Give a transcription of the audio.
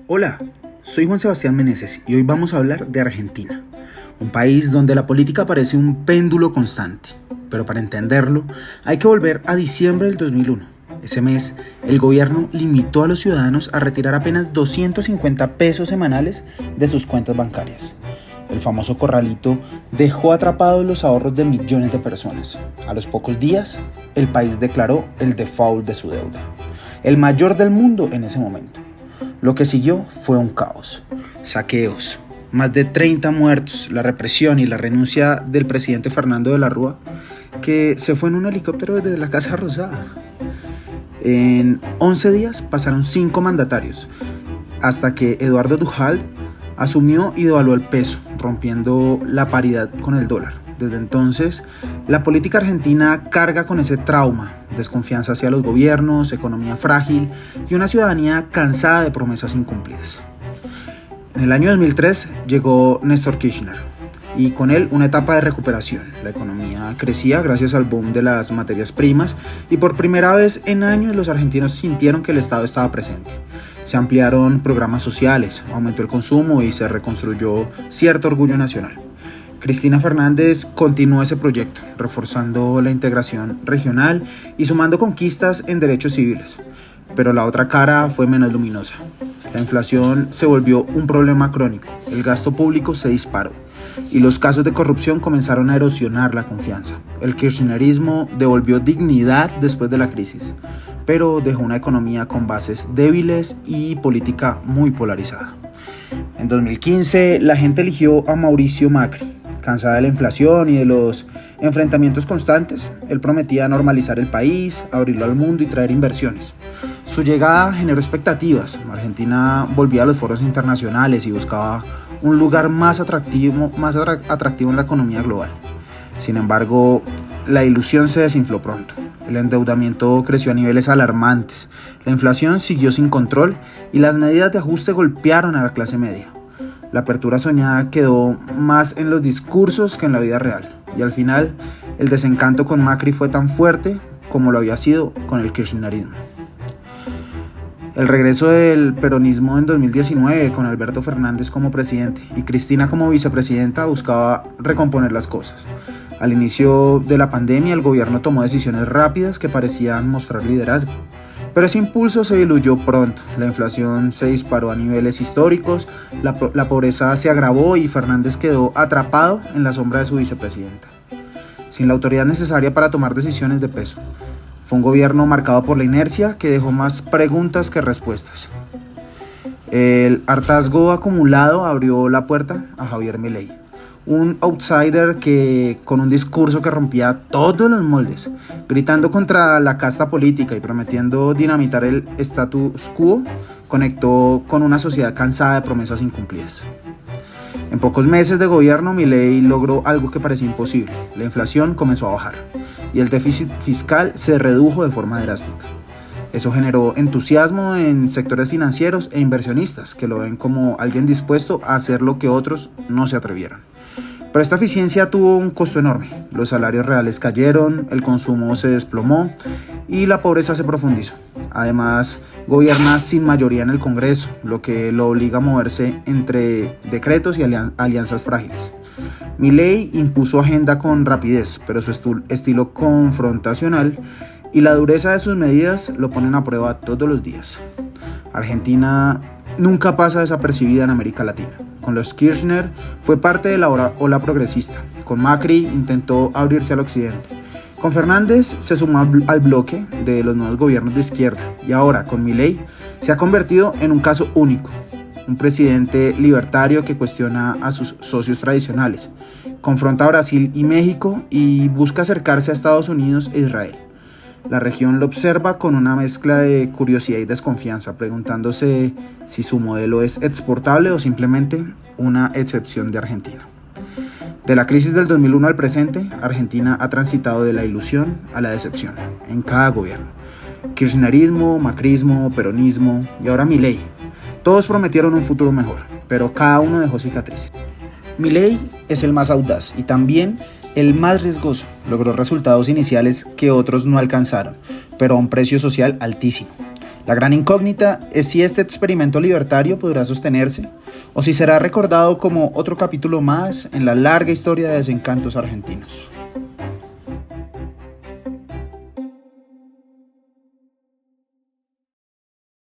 Hola, soy Juan Sebastián Meneses y hoy vamos a hablar de Argentina, un país donde la política parece un péndulo constante, pero para entenderlo hay que volver a diciembre del 2001. Ese mes, el gobierno limitó a los ciudadanos a retirar apenas 250 pesos semanales de sus cuentas bancarias. El famoso corralito dejó atrapados los ahorros de millones de personas. A los pocos días, el país declaró el default de su deuda, el mayor del mundo en ese momento. Lo que siguió fue un caos, saqueos, más de 30 muertos, la represión y la renuncia del presidente Fernando de la Rúa, que se fue en un helicóptero desde la Casa Rosada. En 11 días pasaron 5 mandatarios, hasta que Eduardo Duhalde asumió y devaluó el peso, rompiendo la paridad con el dólar. Desde entonces, la política argentina carga con ese trauma, desconfianza hacia los gobiernos, economía frágil y una ciudadanía cansada de promesas incumplidas. En el año 2003 llegó Néstor Kirchner y con él una etapa de recuperación. La economía crecía gracias al boom de las materias primas y por primera vez en años los argentinos sintieron que el Estado estaba presente. Se ampliaron programas sociales, aumentó el consumo y se reconstruyó cierto orgullo nacional. Cristina Fernández continuó ese proyecto, reforzando la integración regional y sumando conquistas en derechos civiles. Pero la otra cara fue menos luminosa. La inflación se volvió un problema crónico, el gasto público se disparó y los casos de corrupción comenzaron a erosionar la confianza. El kirchnerismo devolvió dignidad después de la crisis, pero dejó una economía con bases débiles y política muy polarizada. En 2015, la gente eligió a Mauricio Macri. Cansada de la inflación y de los enfrentamientos constantes, él prometía normalizar el país, abrirlo al mundo y traer inversiones. Su llegada generó expectativas. Argentina volvía a los foros internacionales y buscaba un lugar más atractivo en la economía global. Sin embargo, la ilusión se desinfló pronto. El endeudamiento creció a niveles alarmantes, la inflación siguió sin control y las medidas de ajuste golpearon a la clase media. La apertura soñada quedó más en los discursos que en la vida real, y al final el desencanto con Macri fue tan fuerte como lo había sido con el kirchnerismo. El regreso del peronismo en 2019 con Alberto Fernández como presidente y Cristina como vicepresidenta buscaba recomponer las cosas. Al inicio de la pandemia el gobierno tomó decisiones rápidas que parecían mostrar liderazgo. Pero ese impulso se diluyó pronto, la inflación se disparó a niveles históricos, la pobreza se agravó y Fernández quedó atrapado en la sombra de su vicepresidenta, sin la autoridad necesaria para tomar decisiones de peso. Fue un gobierno marcado por la inercia que dejó más preguntas que respuestas. El hartazgo acumulado abrió la puerta a Javier Milei, un outsider que con un discurso que rompía todos los moldes, gritando contra la casta política y prometiendo dinamitar el status quo, conectó con una sociedad cansada de promesas incumplidas. En pocos meses de gobierno, Milei logró algo que parecía imposible. La inflación comenzó a bajar y el déficit fiscal se redujo de forma drástica. Eso generó entusiasmo en sectores financieros e inversionistas que lo ven como alguien dispuesto a hacer lo que otros no se atrevieron. Pero esta eficiencia tuvo un costo enorme. Los salarios reales cayeron, el consumo se desplomó y la pobreza se profundizó. Además, gobierna sin mayoría en el Congreso, lo que lo obliga a moverse entre decretos y alianzas frágiles. Milei impuso agenda con rapidez, pero su estilo confrontacional y la dureza de sus medidas lo ponen a prueba todos los días. Argentina nunca pasa desapercibida en América Latina. Con los Kirchner fue parte de la ola progresista. Con Macri intentó abrirse al occidente. Con Fernández se sumó al bloque de los nuevos gobiernos de izquierda. Y ahora, con Milei, se ha convertido en un caso único. Un presidente libertario que cuestiona a sus socios tradicionales. Confronta a Brasil y México y busca acercarse a Estados Unidos e Israel. La región lo observa con una mezcla de curiosidad y desconfianza, preguntándose si su modelo es exportable o simplemente una excepción de Argentina. De la crisis del 2001 al presente, Argentina ha transitado de la ilusión a la decepción en cada gobierno. Kirchnerismo, macrismo, peronismo y ahora Milei. Todos prometieron un futuro mejor, pero cada uno dejó cicatrices. Milei es el más audaz y también el más riesgoso. Logró resultados iniciales que otros no alcanzaron, pero a un precio social altísimo. La gran incógnita es si este experimento libertario podrá sostenerse o si será recordado como otro capítulo más en la larga historia de desencantos argentinos.